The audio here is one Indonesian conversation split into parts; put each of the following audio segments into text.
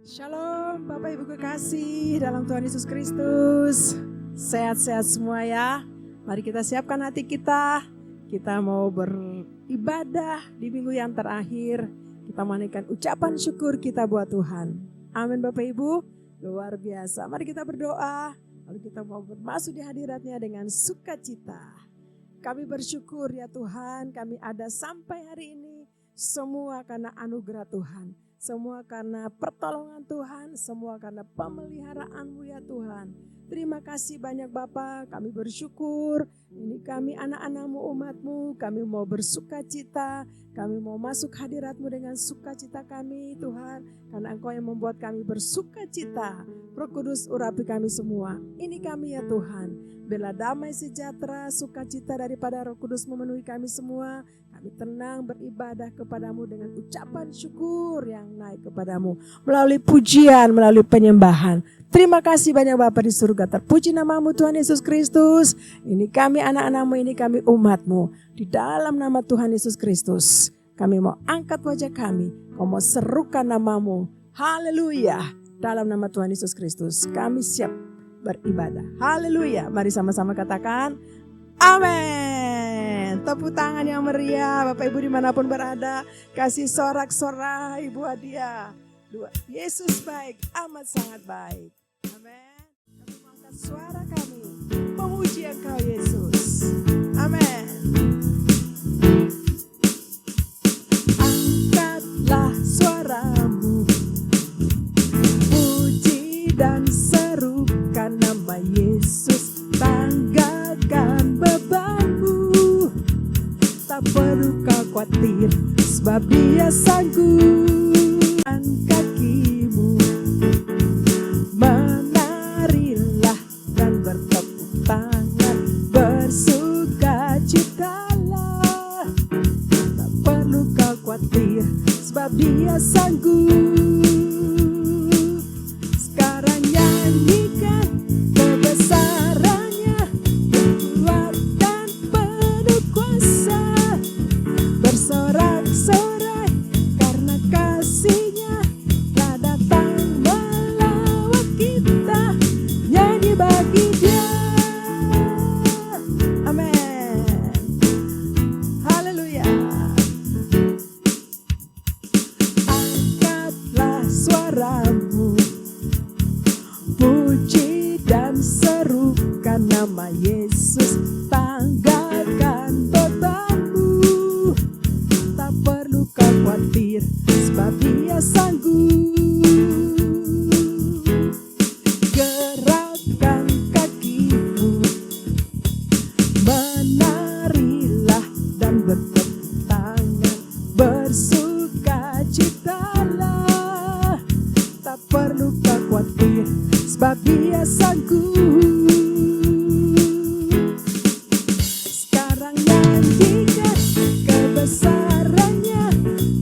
Shalom Bapak Ibu kekasih dalam Tuhan Yesus Kristus. Sehat-sehat semua ya. Mari kita siapkan hati kita. Kita mau beribadah di minggu yang terakhir. Kita menaikkan ucapan syukur kita buat Tuhan. Amin Bapak Ibu. Luar biasa. Mari kita berdoa. Lalu kita mau masuk di hadiratnya dengan sukacita. Kami bersyukur ya Tuhan. Kami ada sampai hari ini. Semua karena anugerah Tuhan. Semua karena pertolongan Tuhan, semua karena pemeliharaan-Mu ya Tuhan. Terima kasih banyak Bapa, kami bersyukur. Ini kami anak-anak-Mu, umat-Mu, kami mau bersukacita. Kami mau masuk hadirat-Mu dengan sukacita kami Tuhan. Karena Engkau yang membuat kami bersukacita. Roh Kudus urapi kami semua. Ini kami ya Tuhan. Bela damai sejahtera, sukacita daripada Roh Kudus memenuhi kami semua. Kami tenang beribadah kepadamu dengan ucapan syukur yang naik kepadamu. Melalui pujian, melalui penyembahan. Terima kasih banyak Bapa di surga. Terpuji namamu Tuhan Yesus Kristus. Ini kami anak-anakmu, ini kami umatmu. Di dalam nama Tuhan Yesus Kristus. Kami mau angkat wajah kami. Kau mau serukan namamu. Haleluya. Dalam nama Tuhan Yesus Kristus. Kami siap beribadah. Haleluya. Mari sama-sama katakan. Amin. Tepuk tangan yang meriah Bapak Ibu dimanapun berada. Kasih sorak-sorai Ibu Adia. Yesus baik, amat sangat baik. Amin. Kami mengangkat suara kami memuji Engkau Yesus. Amin. Angkatlah suaramu, puji dan serukan nama Yesus. Tanggalkan bebanmu, tak perlu kau khawatir, sebab Dia sanggup. Kakimu, menarilah dan bertepuk tangan, bersukacitalah, tak perlu kau khawatir, sebab Dia sanggup. Sekarang nyanyikan kebesarannya, kuat dan penuh kuasa, bersorak-sorai karena kasih-Nya telah datang melawat kita. Nyanyi bagi Dia. Amin. Haleluya. Angkatlah suaramu, puji dan serukan nama Yesus. Tanggalkan bebanmu, tak perlu kau khawatir, sebab Dia sanggup. Gerakkan kakimu, menarilah dan bertepuk tangan, bersukacitalah, tak perlu kau khawatir, sebab Dia sanggup. Sekarang nyanyikan kebesarannya,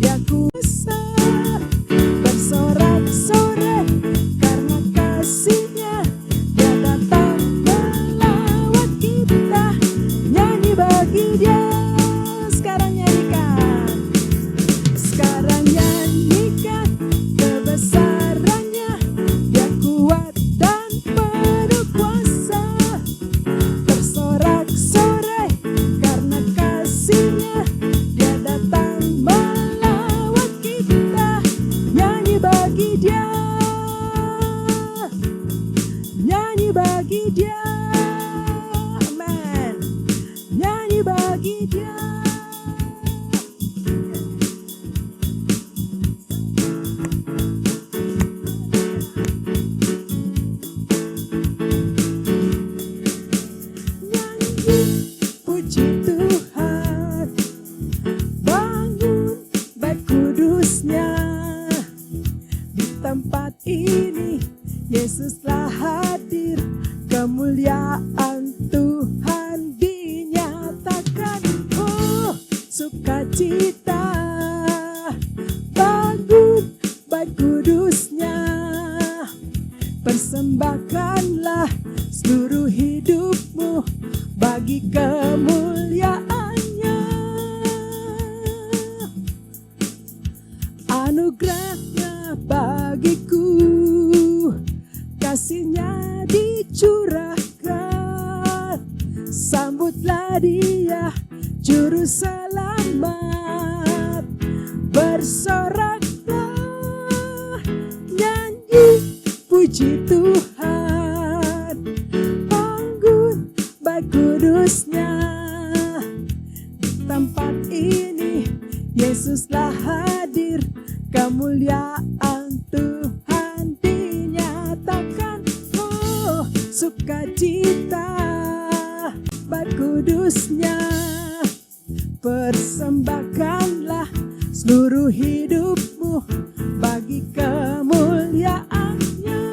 Dia kuasa, bersorak-sorai karena kasih-Nya, Dia datang melawat kita. Nyanyi bagi Dia. Sekarang nyanyikan, sekarang nyanyikan kebesarannya, Dia kuat dan penuh kuasa, bersorak-sorai karena kasih-Nya, Dia datang melawat kita. Nyanyi bagi Dia, nyanyi bagi Dia. Amin. Nyanyi bagi Dia. Nyanyi puji Tuhan, bangun baik kudus-Nya. Di tempat ini Yesus telah hadir, kemuliaan Tuhan dinyatakan. Oh, sukacita, bangun baik kudus-Nya. Persembahkanlah seluruh hidupmu bagi kemuliaan-Nya. Anugerah-Nya bagiku kasih-Nya dicurahkan. Sambutlah Dia, Juru Selamat. Bersoraklah, nyanyi puji Tuhan. Bangun Baik Kudus-Nya. Di tempat ini Yesuslah hadir. Kemuliaan Tuhan dinyatakan. Oh, sukacita Baik Kudus-Nya. Persembahkanlah seluruh hidupmu bagi kemuliaan-Nya.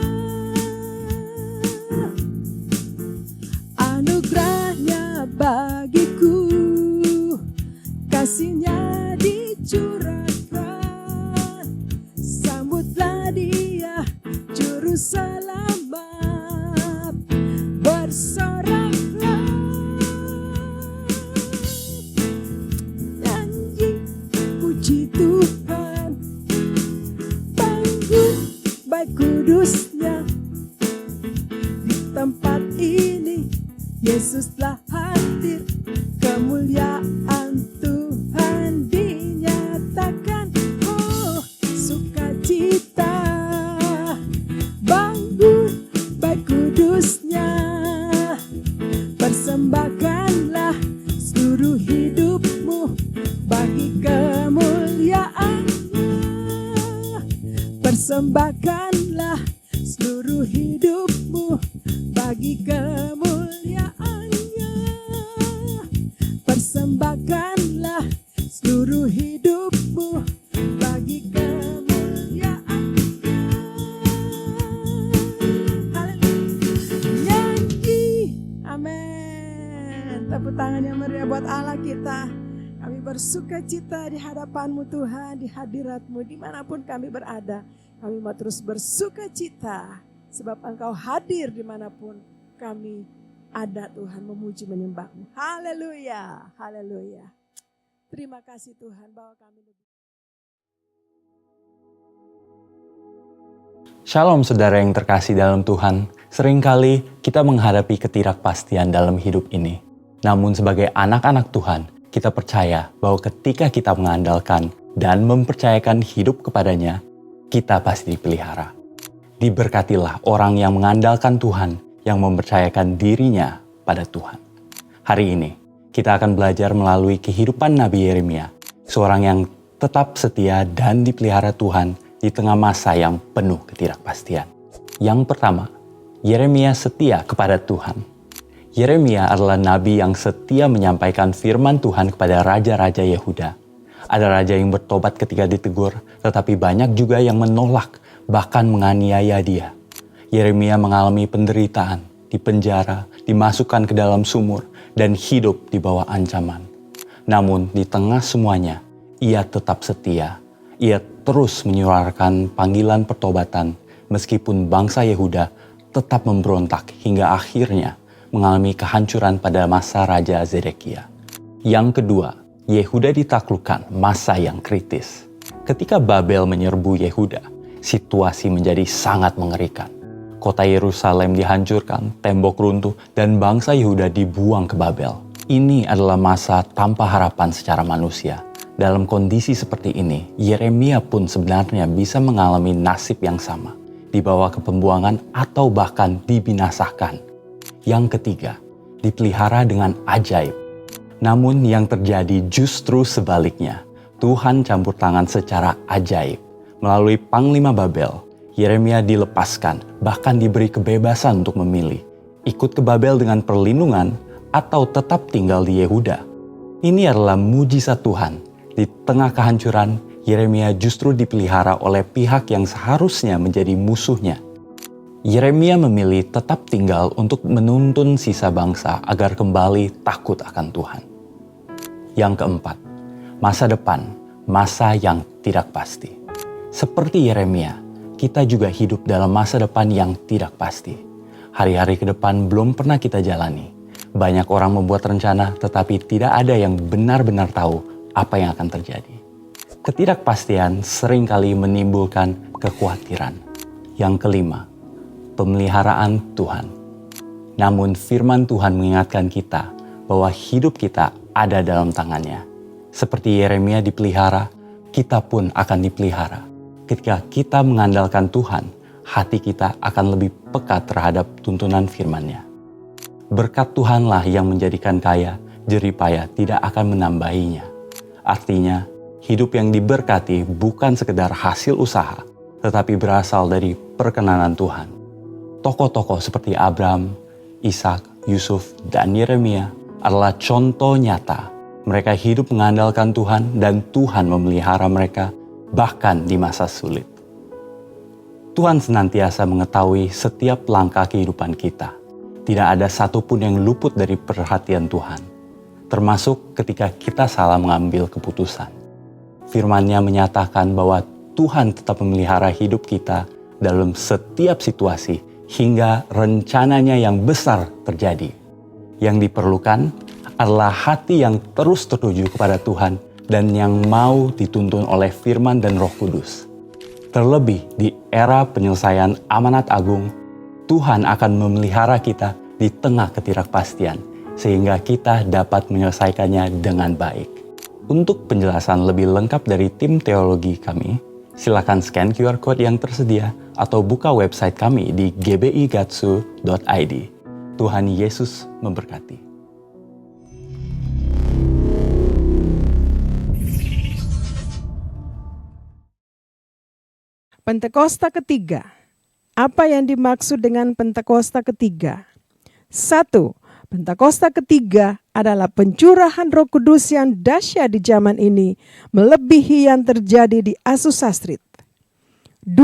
Anugerah-Nya bagiku, kasih-Nya dicurahkan. Sambutlah Dia, Juru Selamat. Bersoraklah, nyanyi puji Tuhan. Bangun Baik Kudus-Nya. Di tempat ini Yesuslah hadir. Kemuliaan Tuhan dinyatakan. Oh, sukacita bangun Baik Kudus-Nya. Persembahkanlah seluruh hidupmu bagi kemuliaan-Nya. Persembahkanlah seluruh hidupmu bagi kemuliaan-Nya. Persembahkanlah seluruh hidupmu bagi kemuliaan-Nya. Haleluya. Nyanyi. Amin. Tepuk tangan yang meriah buat Allah kita. Kami bersuka cita di hadapan-Mu Tuhan, di hadirat-Mu dimanapun kami berada. Kami mau terus bersuka cita sebab Engkau hadir dimanapun kami ada, Tuhan, memuji menyembah-Mu. Haleluya, haleluya. Terima kasih Tuhan bahwa kami lebih. Shalom saudara yang terkasih dalam Tuhan. Seringkali kita menghadapi ketidakpastian dalam hidup ini. Namun sebagai anak-anak Tuhan, kita percaya bahwa ketika kita mengandalkan dan mempercayakan hidup kepadanya, kita pasti dipelihara. Diberkatilah orang yang mengandalkan Tuhan, yang mempercayakan dirinya pada Tuhan. Hari ini, kita akan belajar melalui kehidupan Nabi Yeremia, seorang yang tetap setia dan dipelihara Tuhan di tengah masa yang penuh ketidakpastian. Yang pertama, Yeremia setia kepada Tuhan. Yeremia adalah nabi yang setia menyampaikan firman Tuhan kepada raja-raja Yehuda. Ada raja yang bertobat ketika ditegur, tetapi banyak juga yang menolak, bahkan menganiaya dia. Yeremia mengalami penderitaan, dipenjara, dimasukkan ke dalam sumur, dan hidup di bawah ancaman. Namun di tengah semuanya, ia tetap setia. Ia terus menyuarakan panggilan pertobatan, meskipun bangsa Yehuda tetap memberontak hingga akhirnya mengalami kehancuran pada masa Raja Zedekia. Yang kedua, Yehuda ditaklukkan masa yang kritis. Ketika Babel menyerbu Yehuda, situasi menjadi sangat mengerikan. Kota Yerusalem dihancurkan, tembok runtuh, dan bangsa Yehuda dibuang ke Babel. Ini adalah masa tanpa harapan secara manusia. Dalam kondisi seperti ini, Yeremia pun sebenarnya bisa mengalami nasib yang sama, dibawa ke pembuangan atau bahkan dibinasakan. Yang ketiga, dipelihara dengan ajaib. Namun yang terjadi justru sebaliknya. Tuhan campur tangan secara ajaib. Melalui Panglima Babel, Yeremia dilepaskan, bahkan diberi kebebasan untuk memilih. Ikut ke Babel dengan perlindungan atau tetap tinggal di Yehuda. Ini adalah mujizat Tuhan. Di tengah kehancuran, Yeremia justru dipelihara oleh pihak yang seharusnya menjadi musuhnya. Yeremia memilih tetap tinggal untuk menuntun sisa bangsa agar kembali takut akan Tuhan. Yang keempat, masa depan, masa yang tidak pasti. Seperti Yeremia, kita juga hidup dalam masa depan yang tidak pasti. Hari-hari ke depan belum pernah kita jalani. Banyak orang membuat rencana, tetapi tidak ada yang benar-benar tahu apa yang akan terjadi. Ketidakpastian seringkali menimbulkan kekhawatiran. Yang kelima, pemeliharaan Tuhan. Namun firman Tuhan mengingatkan kita bahwa hidup kita ada dalam tangannya. Seperti Yeremia dipelihara, kita pun akan dipelihara. Ketika kita mengandalkan Tuhan, hati kita akan lebih peka terhadap tuntunan firman-Nya. Berkat Tuhanlah yang menjadikan kaya, jerih payah tidak akan menambahinya. Artinya, hidup yang diberkati bukan sekedar hasil usaha, tetapi berasal dari perkenanan Tuhan. Tokoh-tokoh seperti Abraham, Ishak, Yusuf, dan Yeremia adalah contoh nyata. Mereka hidup mengandalkan Tuhan dan Tuhan memelihara mereka bahkan di masa sulit. Tuhan senantiasa mengetahui setiap langkah kehidupan kita. Tidak ada satupun yang luput dari perhatian Tuhan, termasuk ketika kita salah mengambil keputusan. Firman-Nya menyatakan bahwa Tuhan tetap memelihara hidup kita dalam setiap situasi hingga rencananya yang besar terjadi. Yang diperlukan adalah hati yang terus tertuju kepada Tuhan dan yang mau dituntun oleh firman dan Roh Kudus. Terlebih di era penyelesaian amanat agung, Tuhan akan memelihara kita di tengah ketidakpastian sehingga kita dapat menyelesaikannya dengan baik. Untuk penjelasan lebih lengkap dari tim teologi kami, silakan scan QR Code yang tersedia atau buka website kami di gbigatsu.id. Tuhan Yesus memberkati. Pentakosta ketiga. Apa yang dimaksud dengan Pentakosta ketiga? 1. Pentakosta ketiga adalah pencurahan Roh Kudus yang dahsyat di zaman ini, melebihi yang terjadi di Azusa Street. 2.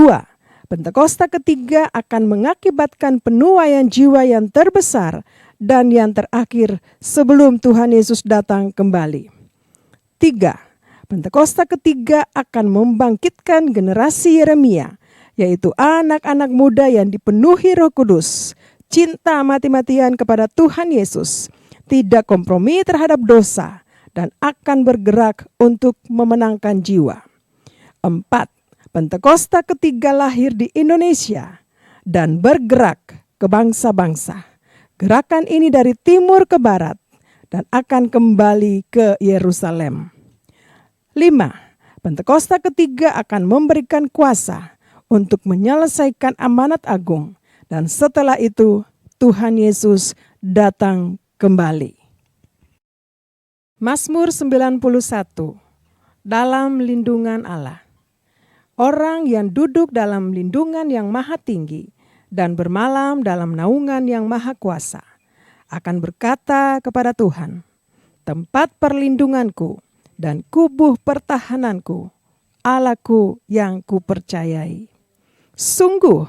Pentakosta ketiga akan mengakibatkan penuaian jiwa yang terbesar dan yang terakhir sebelum Tuhan Yesus datang kembali. 3. Pentakosta ketiga akan membangkitkan generasi Yeremia, yaitu anak-anak muda yang dipenuhi Roh Kudus, cinta mati-matian kepada Tuhan Yesus, tidak kompromi terhadap dosa, dan akan bergerak untuk memenangkan jiwa. 4. Pentakosta ketiga lahir di Indonesia dan bergerak ke bangsa-bangsa. Gerakan ini dari timur ke barat dan akan kembali ke Yerusalem. 5. Pentakosta ketiga akan memberikan kuasa untuk menyelesaikan amanat agung, dan setelah itu Tuhan Yesus datang kembali. Mazmur 91. Dalam lindungan Allah. Orang yang duduk dalam lindungan yang maha tinggi dan bermalam dalam naungan yang maha kuasa akan berkata kepada Tuhan, tempat perlindunganku dan kubuh pertahananku, Allahku yang kupercayai. Sungguh,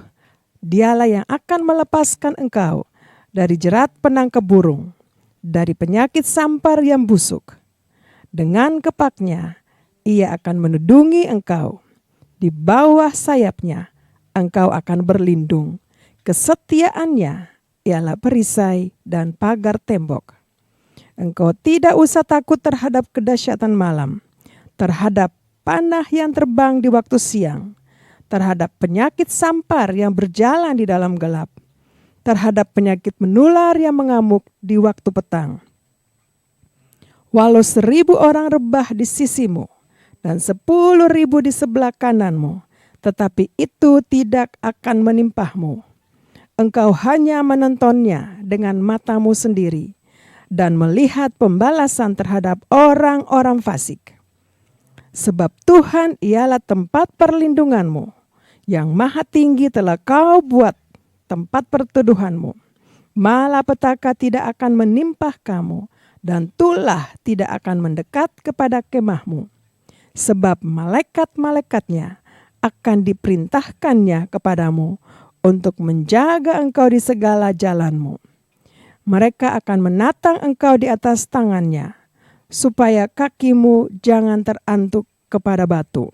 Dialah yang akan melepaskan engkau dari jerat penangkap burung, dari penyakit sampar yang busuk. Dengan kepaknya, Ia akan menudungi engkau. Di bawah sayapnya, engkau akan berlindung. Kesetiaannya ialah perisai dan pagar tembok. Engkau tidak usah takut terhadap kedahsyatan malam, terhadap panah yang terbang di waktu siang, terhadap penyakit sampar yang berjalan di dalam gelap, terhadap penyakit menular yang mengamuk di waktu petang. Walau 1000 orang rebah di sisimu dan 10.000 di sebelah kananmu, tetapi itu tidak akan menimpahmu. Engkau hanya menontonnya dengan matamu sendiri dan melihat pembalasan terhadap orang-orang fasik. Sebab Tuhan ialah tempat perlindunganmu, yang maha tinggi telah kau buat tempat perteduhanmu. Malapetaka tidak akan menimpa kamu, dan tulah tidak akan mendekat kepada kemahmu. Sebab malaikat-malaikatnya akan diperintahkannya kepadamu untuk menjaga engkau di segala jalanmu. Mereka akan menatang engkau di atas tangannya, supaya kakimu jangan terantuk kepada batu.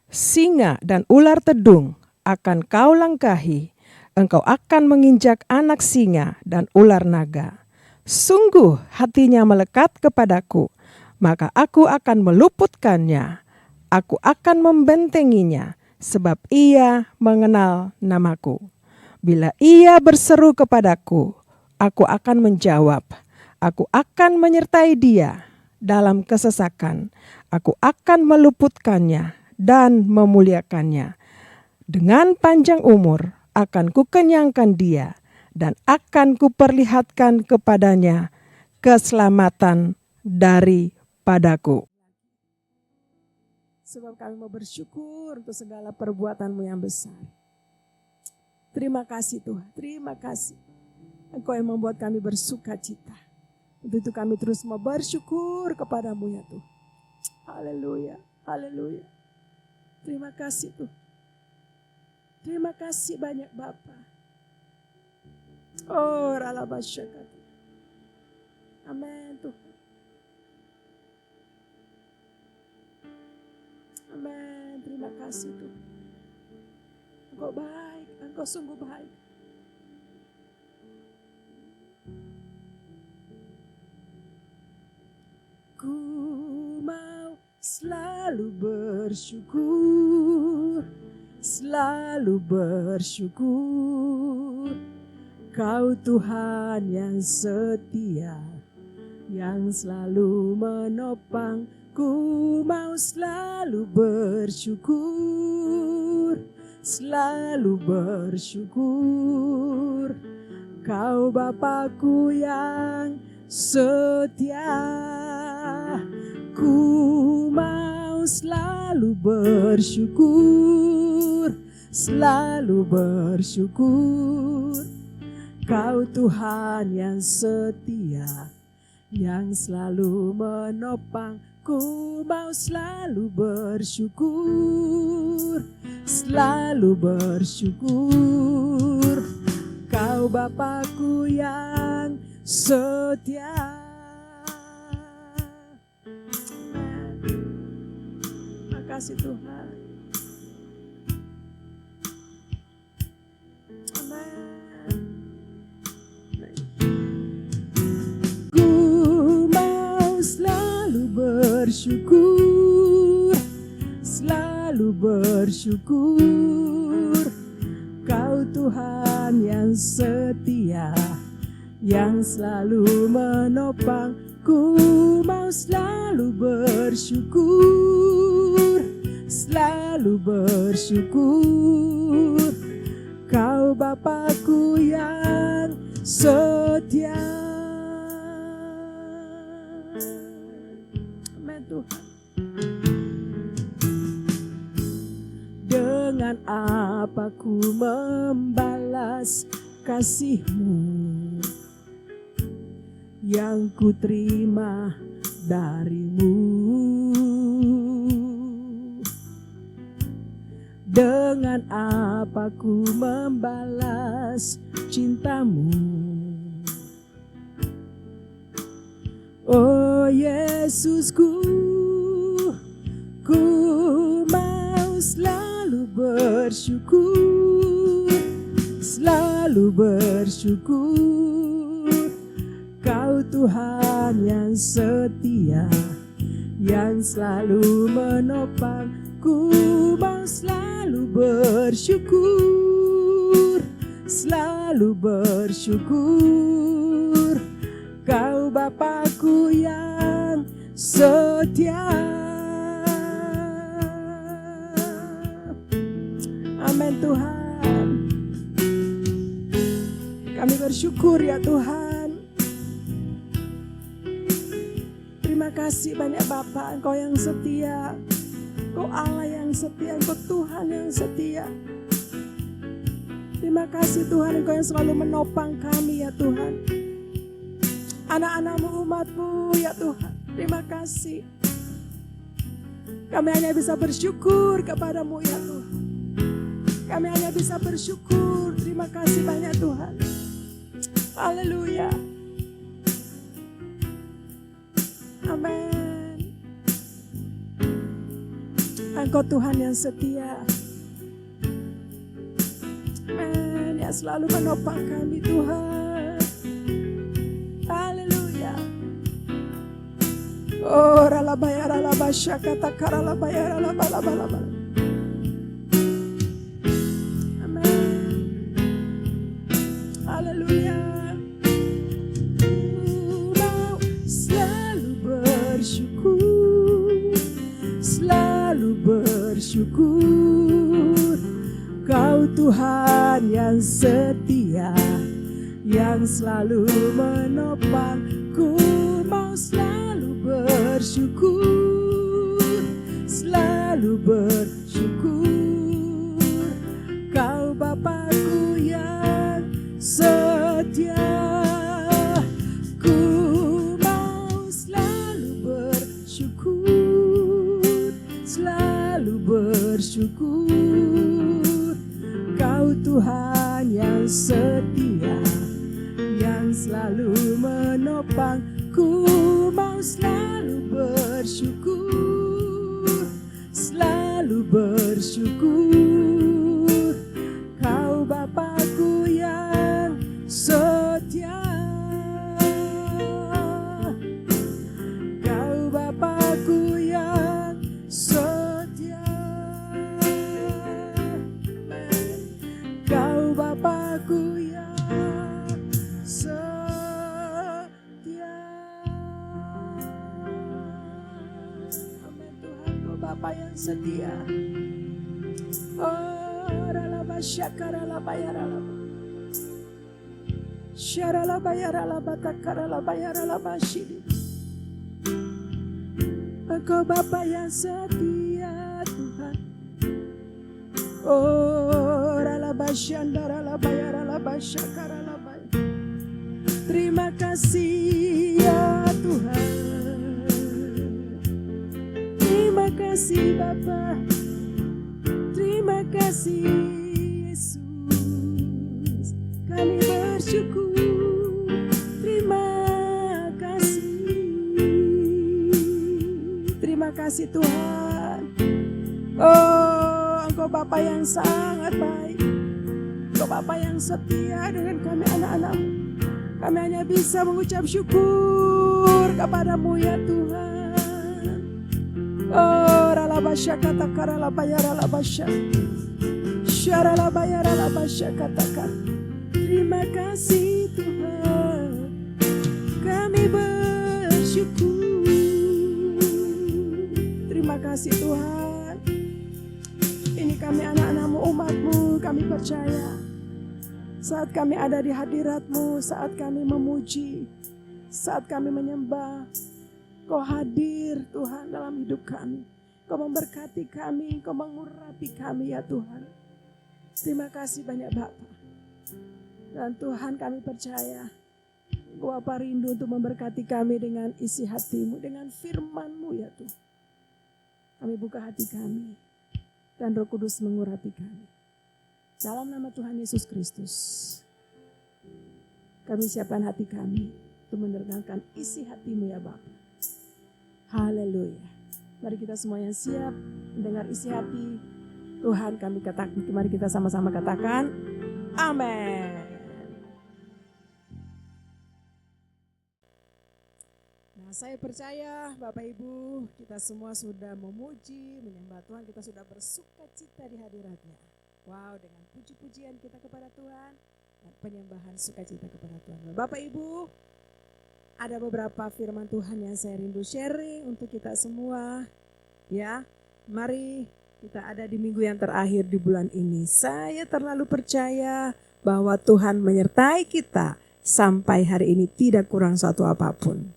Singa dan ular tedung akan kau langkahi, engkau akan menginjak anak singa dan ular naga. Sungguh hatinya melekat kepadaku, maka aku akan meluputkannya. Aku akan membentenginya, sebab ia mengenal namaku. Bila ia berseru kepadaku, aku akan menjawab. Aku akan menyertai dia dalam kesesakan. Aku akan meluputkannya dan memuliakannya. Dengan panjang umur akan kukenyangkan dia dan akan kuperlihatkan kepadanya keselamatan daripadaku. Sebab kami mau bersyukur untuk segala perbuatan-Mu yang besar. Terima kasih Tuhan, terima kasih. Engkau yang membuat kami bersuka cita. Untuk itu kami terus mau bersyukur kepadamu ya Tuhan. Haleluya, haleluya. Terima kasih Tuhan. Terima kasih banyak Bapa. Oh, ralabasyakata. Amin Tuhan. Amin, terima kasih Tuhan. Engkau baik, Engkau sungguh baik. Ku mau selalu bersyukur, selalu bersyukur. Kau Tuhan yang setia, yang selalu menopang. Ku mau selalu bersyukur, selalu bersyukur. Kau Bapakku yang setia. Ku mau selalu bersyukur, selalu bersyukur. Kau Tuhan yang setia, yang selalu menopang. Ku mau selalu bersyukur, selalu bersyukur. Kau Bapakku yang setia. Terima kasih Tuhan. Amin. Bersyukur, selalu bersyukur. Kau Tuhan yang setia, yang selalu menopang. Ku mau selalu bersyukur, selalu bersyukur. Kau Bapakku yang setia. Tuhan, dengan apa ku membalas kasih-Mu yang ku terima dari-Mu? Dengan apa ku membalas cinta-Mu? Oh Yesusku, ku mau selalu bersyukur, selalu bersyukur. Kau Tuhan yang setia, yang selalu menopang. Ku mau selalu bersyukur, selalu bersyukur. Kau Bapakku yang setia. Amin Tuhan. Kami bersyukur ya Tuhan. Terima kasih banyak Bapa, Engkau yang setia. Engkau Allah yang setia, Engkau Tuhan yang setia. Terima kasih Tuhan, Engkau yang selalu menopang kami ya Tuhan. Anak-anak-Mu, umat-Mu ya Tuhan. Terima kasih. Kami hanya bisa bersyukur kepada-Mu ya Tuhan. Kami hanya bisa bersyukur. Terima kasih banyak Tuhan. Haleluya. Amin. Engkau Tuhan yang setia. Amin. Yang selalu menopang kami Tuhan. Oh, ralabaya ralabasya kata karalabaya ralabalaba. Amin. bersyukur. Kau Tuhan yang setia, yang selalu menopang. Ku mau selalu bersyukur, selalu bersyukur. Kau Bapakku yang setia, ku mau selalu bersyukur, selalu bersyukur. Kau Tuhan yang setia, yang selalu menopang. Ku mau selalu bersyukur, selalu bersyukur. Kau Bapakku yang setia, Kau Bapakku yang setia, Kau Bapakku yang setia. Amin Tuhan, Kau Bapa yang setia. Oh, ralaba syakaralaba yaralaba, syaralaba yaralaba takaralaba yaralaba syidi. Engkau Bapa yang setia Tuhan. Oh, ralaba syandaralaba yaralaba syakaralaba. Terima kasih ya Tuhan. Terima kasih Bapa. Terima kasih Yesus. Kami bersyukur. Terima kasih. Terima kasih Tuhan. Oh, Engkau Bapa yang sangat baik. Engkau Bapa yang setia dengan kami anak-anak-Mu. Kami hanya bisa mengucap syukur kepadamu ya Tuhan. Oh, ralabasya kata karalabaya ralabasya, syaralabaya ralabasya katakan. Terima kasih Tuhan, kami bersyukur. Terima kasih Tuhan. Ini kami anak-anak-Mu, umat-Mu, kami percaya. Saat kami ada di hadirat-Mu, saat kami memuji, saat kami menyembah, Kau hadir Tuhan dalam hidup kami. Kau memberkati kami, Kau mengurapi kami ya Tuhan. Terima kasih banyak Bapa. Dan Tuhan kami percaya, Kau Bapa rindu untuk memberkati kami dengan isi hati-Mu, dengan firman-Mu ya Tuhan. Kami buka hati kami, dan Roh Kudus mengurapi kami. Dalam nama Tuhan Yesus Kristus, kami siapkan hati kami untuk mendengarkan isi hati-Mu ya Bapa. Haleluya. Mari kita semua yang siap mendengar isi hati Tuhan kami katakan. Mari kita sama-sama katakan amin. Nah, saya percaya Bapak Ibu kita semua sudah memuji, menyembah Tuhan. Kita sudah bersuka cita di hadirat-Nya. Wow, dengan puji-pujian kita kepada Tuhan dan penyembahan sukacita kepada Tuhan. Bapak Ibu, ada beberapa firman Tuhan yang saya rindu sharing untuk kita semua. Ya, mari kita ada di minggu yang terakhir di bulan ini. Saya terlalu percaya bahwa Tuhan menyertai kita sampai hari ini tidak kurang suatu apapun.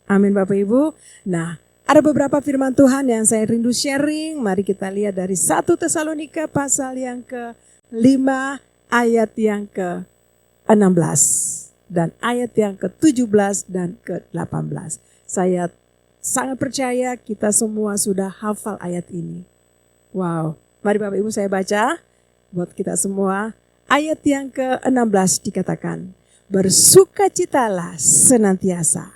Amin Bapak Ibu. Nah, ada beberapa firman Tuhan yang saya rindu sharing. Mari kita lihat dari 1 Tesalonika pasal yang ke-5 ayat yang ke-16. Dan ayat yang ke-17 dan ke-18. Saya sangat percaya kita semua sudah hafal ayat ini. Wow, mari Bapak Ibu saya baca buat kita semua. Ayat yang ke-16 dikatakan, bersukacitalah senantiasa.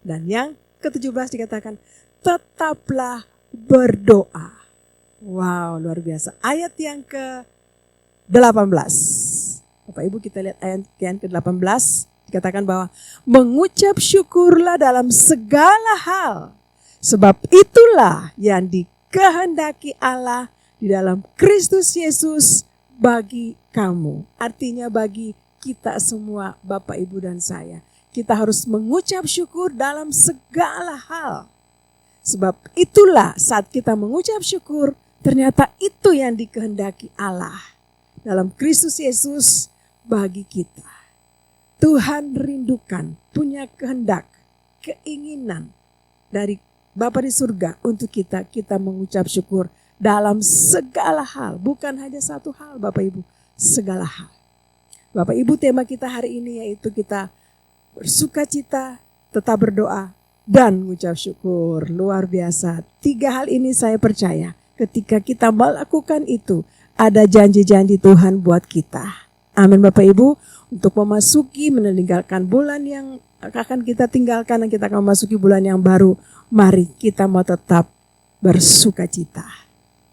Dan yang ke-17 dikatakan, tetaplah berdoa. Wow, luar biasa. Ayat yang ke-18. Bapak Ibu kita lihat ayat yang ke-18 dikatakan bahwa mengucap syukurlah dalam segala hal. Sebab itulah yang dikehendaki Allah di dalam Kristus Yesus bagi kamu. Artinya bagi kita semua Bapak Ibu dan saya. Kita harus mengucap syukur dalam segala hal. Sebab itulah saat kita mengucap syukur Ternyata itu yang dikehendaki Allah dalam Kristus Yesus bagi kita. Tuhan rindukan, punya kehendak, keinginan dari Bapa di surga untuk kita mengucap syukur dalam segala hal. Bukan hanya satu hal Bapak Ibu, segala hal. Bapak Ibu, tema kita hari ini yaitu kita bersukacita, tetap berdoa, dan mengucap syukur. Luar biasa. 3 hal ini saya percaya ketika kita melakukan itu, ada janji-janji Tuhan buat kita. Amin Bapak Ibu, untuk memasuki meninggalkan bulan yang akan kita tinggalkan dan kita akan memasuki bulan yang baru. Mari kita mau tetap bersukacita.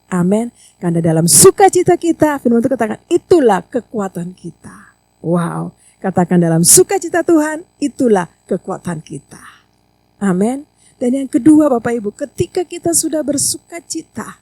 Amin. Karena dalam sukacita kita, firman Tuhan katakan, itulah kekuatan kita. Wow. Katakan dalam sukacita Tuhan, itulah kekuatan kita. Amin. Dan yang kedua Bapak Ibu, ketika kita sudah bersukacita,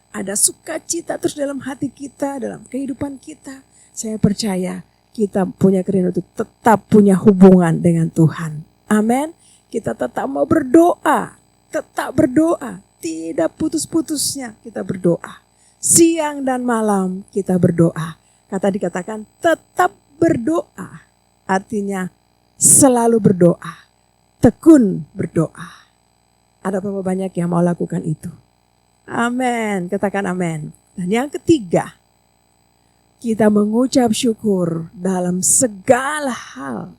ada sukacita terus dalam hati kita, dalam kehidupan kita, saya percaya kita punya kerinduan untuk tetap punya hubungan dengan Tuhan. Amin. Kita tetap mau berdoa, tetap berdoa, tidak putus-putusnya kita berdoa. Siang dan malam kita berdoa. Dikatakan tetap berdoa, artinya selalu berdoa, tekun berdoa. Ada berapa banyak yang mau lakukan itu? Amin, katakan amin. Dan yang ketiga, kita mengucap syukur dalam segala hal.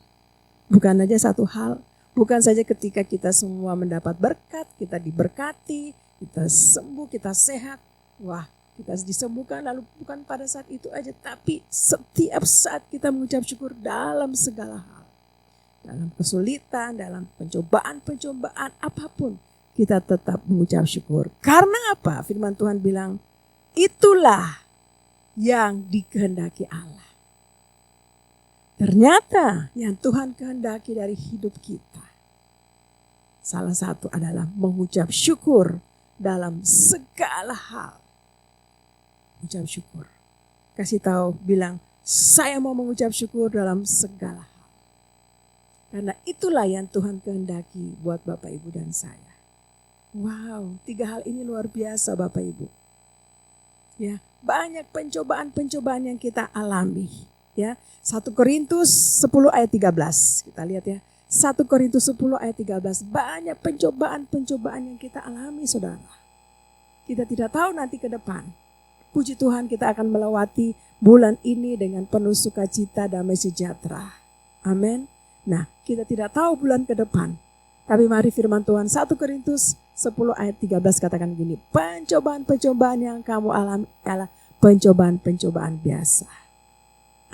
Bukan saja satu hal, bukan saja ketika kita semua mendapat berkat, kita diberkati, kita sembuh, kita sehat. Wah, kita disembuhkan, lalu bukan pada saat itu aja, tapi setiap saat kita mengucap syukur dalam segala hal. Dalam kesulitan, dalam pencobaan apapun, kita tetap mengucap syukur. Karena apa? Firman Tuhan bilang, itulah yang dikehendaki Allah. Ternyata yang Tuhan kehendaki dari hidup kita, salah satu adalah mengucap syukur dalam segala hal. Ucap syukur. Kasih tahu, bilang, saya mau mengucap syukur dalam segala hal. Karena itulah yang Tuhan kehendaki buat Bapak Ibu dan saya. Wow, 3 hal ini luar biasa Bapak Ibu. Ya, banyak pencobaan-pencobaan yang kita alami. Ya, 1 Korintus 10 ayat 13. Kita lihat ya. 1 Korintus 10 ayat 13. Banyak pencobaan-pencobaan yang kita alami saudara. Kita tidak tahu nanti ke depan. Puji Tuhan kita akan melewati bulan ini dengan penuh sukacita, damai sejahtera. Amin. Nah, kita tidak tahu bulan ke depan. Tapi mari firman Tuhan 1 Korintus 10 ayat 13 katakan gini. Pencobaan-pencobaan yang kamu alami adalah pencobaan-pencobaan biasa.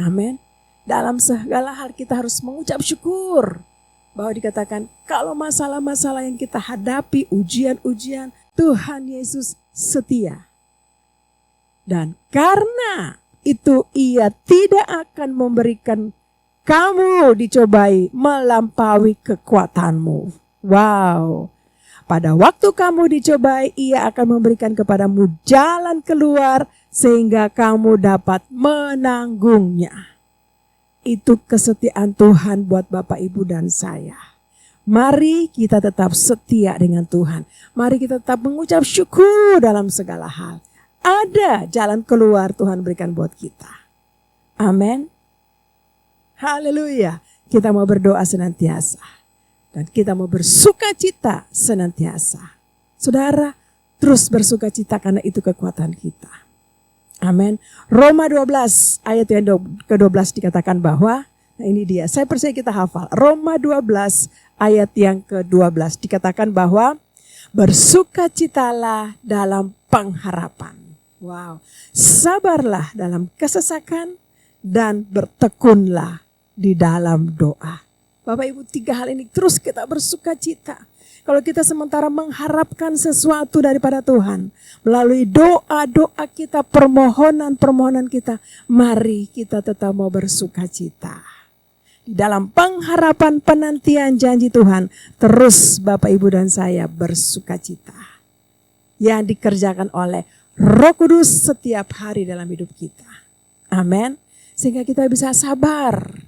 Amin. Dalam segala hal kita harus mengucap syukur. Bahwa dikatakan kalau masalah-masalah yang kita hadapi, ujian-ujian, Tuhan Yesus setia. Dan karena itu ia tidak akan memberikan kamu dicobai melampaui kekuatanmu. Wow. Pada waktu kamu dicobai, ia akan memberikan kepadamu jalan keluar sehingga kamu dapat menanggungnya. Itu kesetiaan Tuhan buat Bapak Ibu dan saya. Mari kita tetap setia dengan Tuhan. Mari kita tetap mengucap syukur dalam segala hal. Ada jalan keluar Tuhan berikan buat kita. Amin. Haleluya. Kita mau berdoa senantiasa. Dan kita mau bersukacita senantiasa. Saudara, terus bersukacita karena itu kekuatan kita. Amin. Roma 12 ayat yang ke-12 dikatakan bahwa, nah ini dia, saya percaya kita hafal. Roma 12 ayat yang ke-12 dikatakan bahwa bersukacitalah dalam pengharapan. Wow. Sabarlah dalam kesesakan dan bertekunlah di dalam doa. Bapak Ibu, 3 hal ini terus kita bersukacita. Kalau kita sementara mengharapkan sesuatu daripada Tuhan, melalui doa-doa kita, permohonan-permohonan kita, mari kita tetap mau bersukacita. Di dalam pengharapan penantian janji Tuhan, terus Bapak Ibu dan saya bersukacita. Yang dikerjakan oleh Roh Kudus setiap hari dalam hidup kita. Amin. Sehingga kita bisa sabar.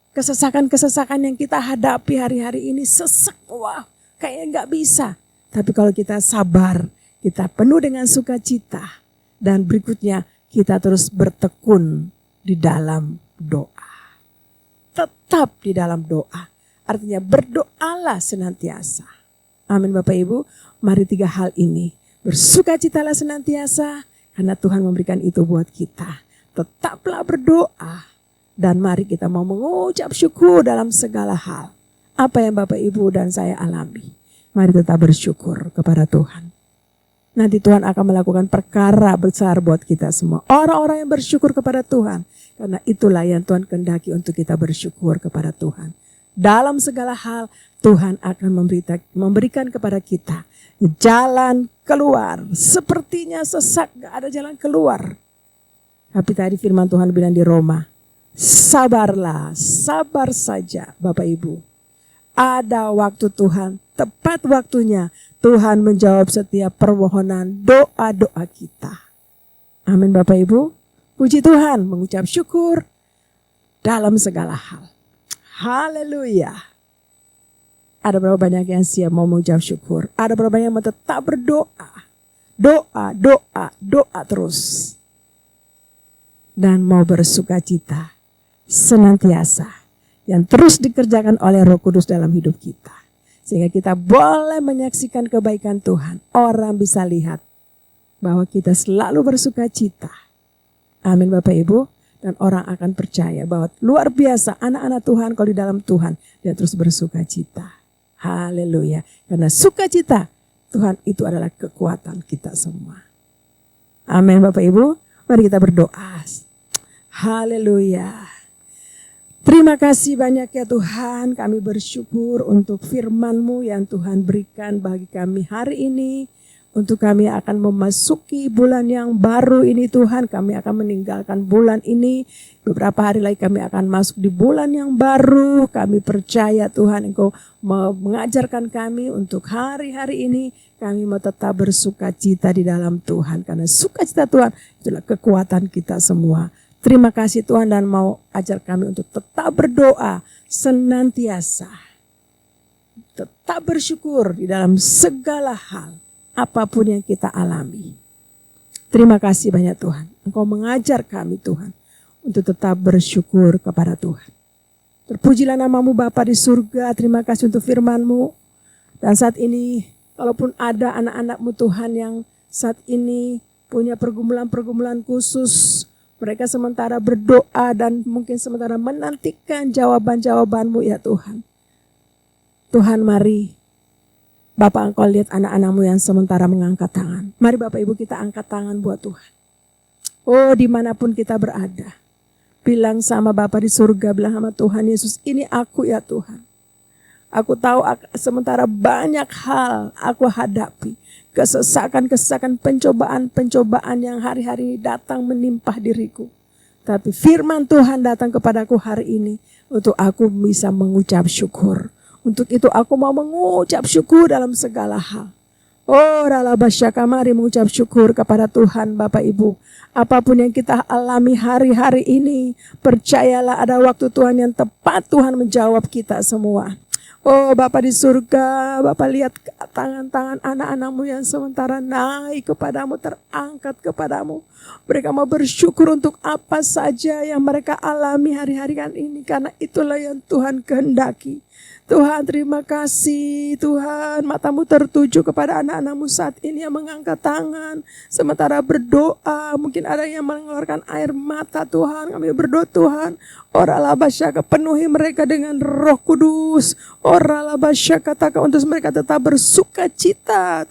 Kesesakan-kesesakan yang kita hadapi hari-hari ini sesak, wah kayaknya gak bisa. Tapi kalau kita sabar, kita penuh dengan sukacita. Dan berikutnya kita terus bertekun di dalam doa. Tetap di dalam doa. Artinya berdoalah senantiasa. Amin Bapak Ibu. Mari 3 hal ini. Bersukacitalah senantiasa karena Tuhan memberikan itu buat kita. Tetaplah berdoa. Dan mari kita mau mengucap syukur dalam segala hal. Apa yang Bapak Ibu dan saya alami. Mari tetap bersyukur kepada Tuhan. Nanti Tuhan akan melakukan perkara besar buat kita semua. Orang-orang yang bersyukur kepada Tuhan. Karena itulah yang Tuhan kehendaki untuk kita bersyukur kepada Tuhan. Dalam segala hal Tuhan akan memberikan kepada kita jalan keluar. Sepertinya sesak, gak ada jalan keluar. Tapi tadi firman Tuhan bilang di Roma. Sabarlah, sabar saja Bapak Ibu. Ada waktu Tuhan, tepat waktunya Tuhan menjawab setiap permohonan doa-doa kita. Amin Bapak Ibu. Puji Tuhan, mengucap syukur dalam segala hal. Haleluya. Ada berapa banyak yang siap mau mengucap syukur? Ada berapa banyak yang mau tetap berdoa? Doa terus. Dan mau bersukacita senantiasa. Yang terus dikerjakan oleh Roh Kudus dalam hidup kita. Sehingga kita boleh menyaksikan kebaikan Tuhan. Orang bisa lihat bahwa kita selalu bersukacita. Amin Bapak Ibu. Dan orang akan percaya bahwa luar biasa anak-anak Tuhan kalau di dalam Tuhan. Dia terus bersukacita. Haleluya. Karena sukacita Tuhan itu adalah kekuatan kita semua. Amin Bapak Ibu. Mari kita berdoa. Haleluya. Terima kasih banyak ya Tuhan, kami bersyukur untuk firman-Mu yang Tuhan berikan bagi kami hari ini. Untuk kami akan memasuki bulan yang baru ini Tuhan, kami akan meninggalkan bulan ini. Beberapa hari lagi kami akan masuk di bulan yang baru. Kami percaya Tuhan Engkau mengajarkan kami untuk hari-hari ini. Kami mau tetap bersukacita di dalam Tuhan. Karena sukacita Tuhan itulah kekuatan kita semua. Terima kasih Tuhan dan mau ajar kami untuk tetap berdoa senantiasa. Tetap bersyukur di dalam segala hal. Apapun yang kita alami. Terima kasih banyak Tuhan. Engkau mengajar kami Tuhan. Untuk tetap bersyukur kepada Tuhan. Terpujilah nama-Mu Bapa di surga. Terima kasih untuk firman-Mu. Dan saat ini kalaupun ada anak-anak-Mu Tuhan yang saat ini punya pergumulan-pergumulan khusus. Mereka sementara berdoa dan mungkin sementara menantikan jawaban-jawaban-Mu ya Tuhan. Tuhan mari Bapak Engkau lihat anak-anak-Mu yang sementara mengangkat tangan. Mari Bapak Ibu kita angkat tangan buat Tuhan. Oh dimanapun kita berada. Bilang sama Bapa di surga, bilang sama Tuhan Yesus, ini aku ya Tuhan. Aku tahu sementara banyak hal aku hadapi. Kesesakan-kesesakan, pencobaan-pencobaan yang hari-hari ini datang menimpah diriku. Tapi firman Tuhan datang kepadaku hari ini untuk aku bisa mengucap syukur. Untuk itu aku mau mengucap syukur dalam segala hal. Oh ralabasyaka, mari mengucap syukur kepada Tuhan Bapak Ibu. Apapun yang kita alami hari-hari ini, percayalah ada waktu Tuhan yang tepat Tuhan menjawab kita semua. Oh Bapa di surga, Bapak lihat tangan-tangan anak-anak-Mu yang sementara naik kepadamu, terangkat kepadamu. Mereka mau bersyukur untuk apa saja yang mereka alami hari-hari ini. Karena itulah yang Tuhan kehendaki. Tuhan terima kasih Tuhan, matamu tertuju kepada anak-anak-Mu saat ini yang mengangkat tangan. Sementara berdoa, mungkin ada yang mengeluarkan air mata Tuhan. Kami berdoa Tuhan, oralabasyaka, penuhi mereka dengan Roh Kudus. Oralabasyaka, untuk mereka tetap bersukacita,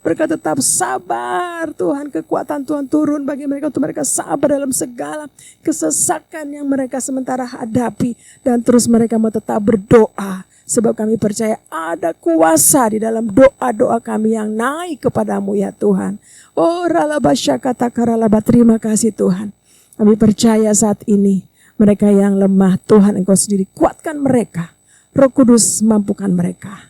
mereka tetap sabar. Tuhan, kekuatan Tuhan turun bagi mereka untuk mereka sabar dalam segala kesesakan yang mereka sementara hadapi. Dan terus mereka mau tetap berdoa. Sebab kami percaya ada kuasa di dalam doa-doa kami yang naik kepadamu ya Tuhan. Oh ralabasyaka takaralaba, terima kasih Tuhan. Kami percaya saat ini mereka yang lemah Tuhan Engkau sendiri kuatkan mereka. Roh Kudus mampukan mereka.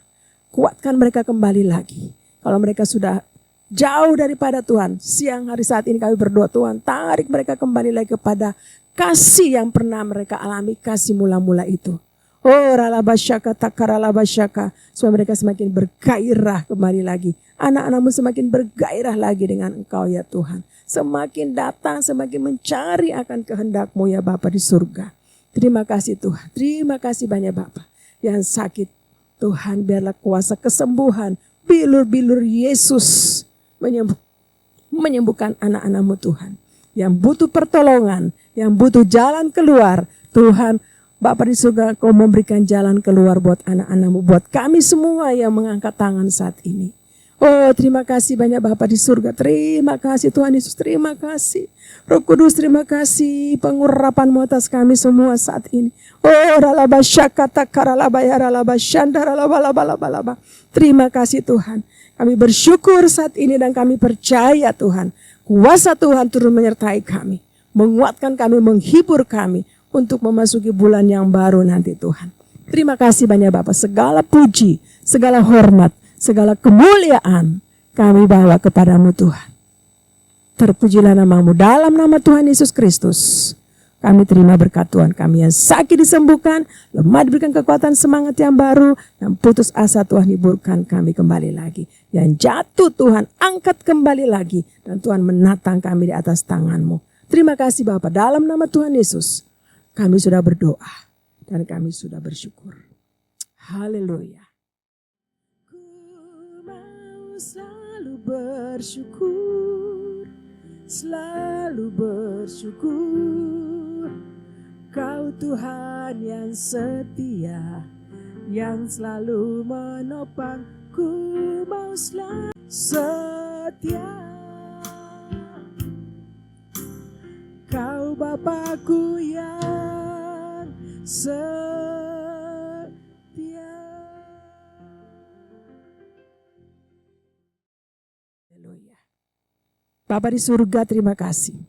Kuatkan mereka kembali lagi. Kalau mereka sudah jauh daripada Tuhan, siang hari saat ini kami berdoa Tuhan, tarik mereka kembali lagi kepada kasih yang pernah mereka alami, kasih mula-mula itu. Oh ralabasyaka takaralabasyaka, supaya mereka semakin bergairah kembali lagi Anak-anak-Mu semakin bergairah lagi dengan Engkau ya Tuhan. Semakin datang, semakin mencari akan kehendak-Mu ya Bapa di surga. Terima kasih Tuhan, terima kasih banyak Bapa. Yang sakit Tuhan biarlah kuasa kesembuhan, bilur-bilur Yesus menyembuhkan anak-anak-Mu Tuhan. Yang butuh pertolongan, yang butuh jalan keluar, Tuhan Bapa di surga, Kau memberikan jalan keluar buat anak-anak-Mu, buat kami semua yang mengangkat tangan saat ini. Oh, terima kasih banyak Bapa di surga. Terima kasih Tuhan Yesus, terima kasih. Roh Kudus, terima kasih pengurapan-Mu atas kami semua saat ini. Oh, ralaba syakata karalaba ya ralaba syanda ralaba laba laba laba. Terima kasih Tuhan. Kami bersyukur saat ini dan kami percaya Tuhan. Kuasa Tuhan turun menyertai kami. Menguatkan kami, menghibur kami untuk memasuki bulan yang baru nanti Tuhan. Terima kasih banyak Bapak. Segala puji, segala hormat, segala kemuliaan kami bawa kepadamu Tuhan. Terpujilah nama-Mu dalam nama Tuhan Yesus Kristus. Kami terima berkat Tuhan. Kami yang sakit disembuhkan, lemah diberikan kekuatan semangat yang baru, yang putus asa Tuhan hiburkan kami kembali lagi. Yang jatuh Tuhan angkat kembali lagi, dan Tuhan menatang kami di atas tangan-Mu. Terima kasih Bapak, dalam nama Tuhan Yesus kami sudah berdoa dan kami sudah bersyukur. Haleluya. Ku mau selalu bersyukur, selalu bersyukur. Kau Tuhan yang setia, yang selalu menopang. Ku mau selalu setia. Kau Bapakku yang setia. Haleluya. Bapa di surga, terima kasih.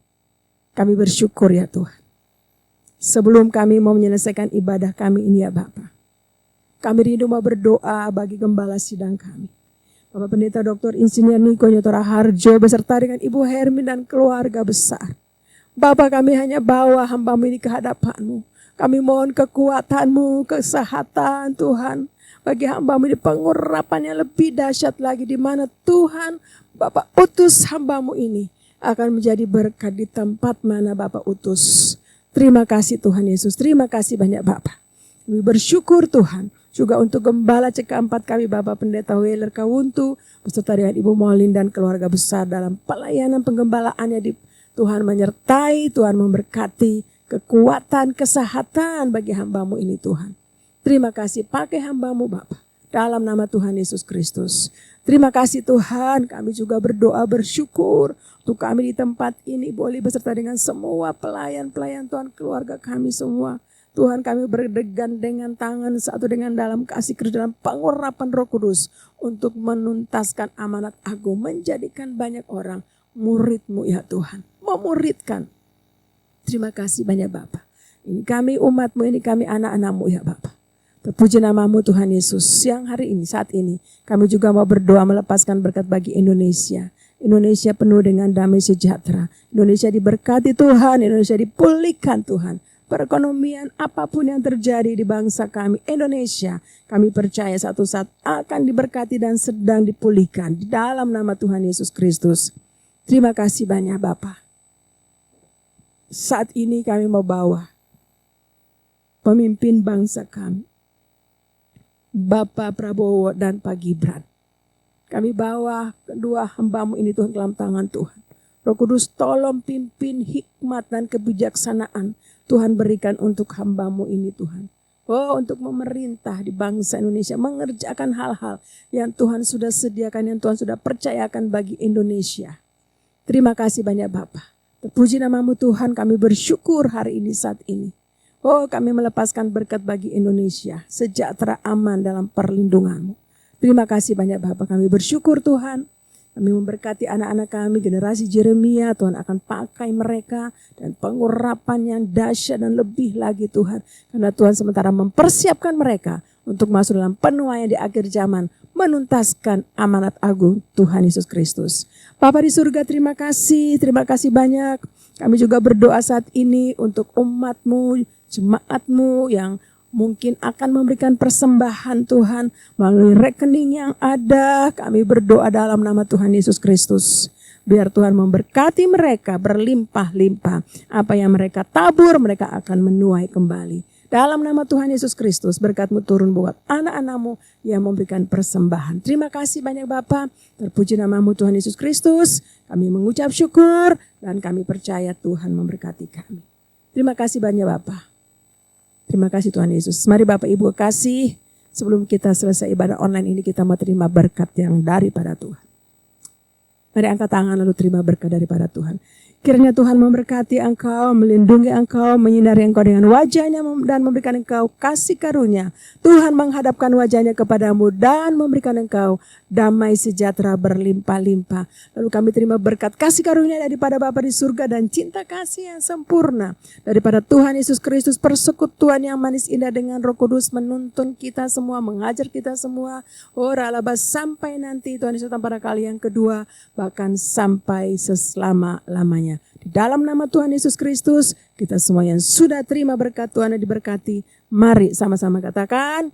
Kami bersyukur ya Tuhan. Sebelum kami mau menyelesaikan ibadah kami ini ya Bapa, kami rindu mau berdoa bagi gembala sidang kami. Bapak Pendeta Dr. Insinyur Niko Nyotora Harjo beserta dengan Ibu Hermin dan keluarga besar. Bapa, kami hanya bawa hamba-Mu ini ke hadapan-Mu. Kami mohon kekuatan-Mu, kesehatan Tuhan. Bagi hamba-Mu ini pengurapan yang lebih dahsyat lagi, di mana Tuhan Bapak utus hamba-Mu ini akan menjadi berkat di tempat mana Bapak utus. Terima kasih Tuhan Yesus, terima kasih banyak Bapak. Kami bersyukur Tuhan juga untuk gembala CK4 kami Bapak Pendeta Weller Kawuntu beserta dengan Ibu Molin dan keluarga besar dalam pelayanan penggembalaannya di Tuhan menyertai, Tuhan memberkati kekuatan, kesehatan bagi hamba-Mu ini Tuhan. Terima kasih pakai hamba-Mu Bapa dalam nama Tuhan Yesus Kristus. Terima kasih Tuhan, kami juga berdoa bersyukur untuk kami di tempat ini boleh beserta dengan semua pelayan-pelayan Tuhan, keluarga kami semua. Tuhan, kami bergandengan tangan satu dengan dalam kasih Kristus dalam pengurapan Roh Kudus untuk menuntaskan amanat agung, menjadikan banyak orang murid-Mu ya Tuhan, memuridkan. Terima kasih banyak Bapa. Ini kami umat-Mu, ini kami anak-anak-Mu ya Bapa. Terpuji nama-Mu Tuhan Yesus. Siang hari ini, saat ini kami juga mau berdoa melepaskan berkat bagi Indonesia. Indonesia penuh dengan damai sejahtera. Indonesia diberkati Tuhan, Indonesia dipulihkan Tuhan. Perekonomian apapun yang terjadi di bangsa kami Indonesia, kami percaya satu saat akan diberkati dan sedang dipulihkan di dalam nama Tuhan Yesus Kristus. Terima kasih banyak Bapa. Saat ini kami mau bawa pemimpin bangsa kami, Bapak Prabowo dan Pak Gibran. Kami bawa kedua hamba-Mu ini Tuhan dalam tangan Tuhan. Roh Kudus tolong pimpin hikmat dan kebijaksanaan Tuhan berikan untuk hamba-Mu ini Tuhan. Oh, untuk memerintah di bangsa Indonesia, mengerjakan hal-hal yang Tuhan sudah sediakan, yang Tuhan sudah percayakan bagi Indonesia. Terima kasih banyak Bapak. Terpuji nama-Mu Tuhan, kami bersyukur hari ini saat ini. Oh, kami melepaskan berkat bagi Indonesia, sejahtera aman dalam perlindungan-Mu. Terima kasih banyak Bapak, kami bersyukur Tuhan. Kami memberkati anak-anak kami, generasi Jeremia, Tuhan akan pakai mereka dan pengurapan yang dahsyat dan lebih lagi Tuhan. Karena Tuhan sementara mempersiapkan mereka untuk masuk dalam penuaian di akhir zaman, menuntaskan amanat agung Tuhan Yesus Kristus. Bapa di surga, terima kasih banyak. Kami juga berdoa saat ini untuk umat-Mu, jemaat-Mu yang mungkin akan memberikan persembahan Tuhan melalui rekening yang ada. Kami berdoa dalam nama Tuhan Yesus Kristus. Biar Tuhan memberkati mereka berlimpah-limpah. Apa yang mereka tabur mereka akan menuai kembali. Dalam nama Tuhan Yesus Kristus, berkat-Mu turun buat anak-anak-Mu yang memberikan persembahan. Terima kasih banyak Bapa. Terpuji nama-Mu Tuhan Yesus Kristus. Kami mengucap syukur dan kami percaya Tuhan memberkati kami. Terima kasih banyak Bapa. Terima kasih Tuhan Yesus. Mari Bapak Ibu kasih, sebelum kita selesai ibadah online ini kita mau terima berkat yang daripada Tuhan. Mari angkat tangan lalu terima berkat daripada Tuhan. Kiranya Tuhan memberkati engkau, melindungi engkau, menyinari engkau dengan wajahnya dan memberikan engkau kasih karunia. Tuhan menghadapkan wajahnya kepadamu dan memberikan engkau damai sejahtera berlimpah-limpah. Lalu kami terima berkat kasih karunia daripada Bapa di surga dan cinta kasih yang sempurna daripada Tuhan Yesus Kristus, persekutuan yang manis indah dengan Roh Kudus menuntun kita semua, mengajar kita semua. Ralabas sampai nanti Tuhan Yesus pada kali yang kedua, bahkan sampai selama-lamanya. Di dalam nama Tuhan Yesus Kristus, kita semua yang sudah terima berkat Tuhan yang diberkati, mari sama-sama katakan,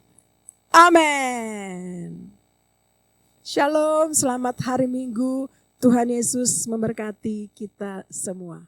amin. Shalom, selamat hari Minggu. Tuhan Yesus memberkati kita semua.